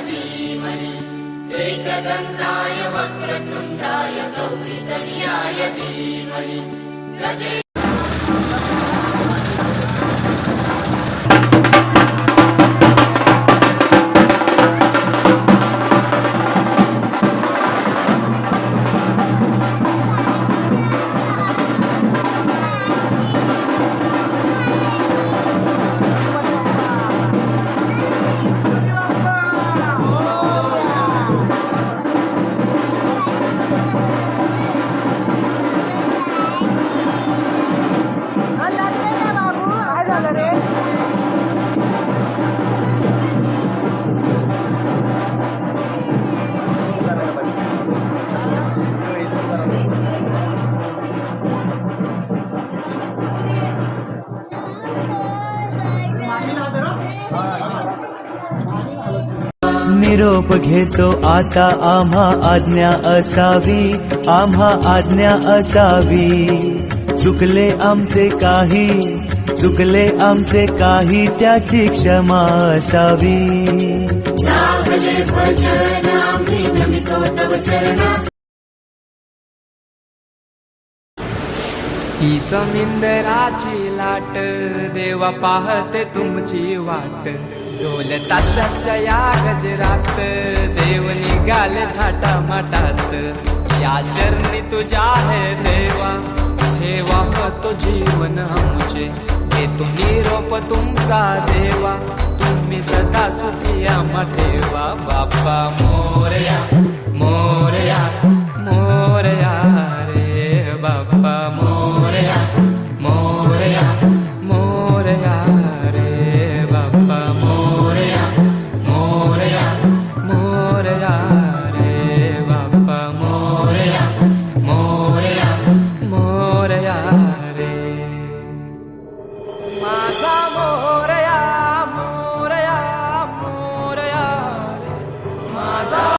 धीमहि एकदन्ताय वक्रतुण्डाय गौरीतनयाय धीमहि गजे निरोप घेतो आता आम्हा आज्ञा असावी, आम्हा आज्ञा असावी. चुकले आमचे काही त्याची क्षमा असावी. ही समिंदराची लाट देवा पाहते तुमची वाट. ढोल ताशाच्या या गजरात देव निघाले थाटा माटात. या चरणी तुझ्या है देवा ठेवा तो जीवन आमचे. घेतो निरोप तुमचा देवा तुम्ही सदा सुखी आम्हा ठेवा. बाप्पा मोरया.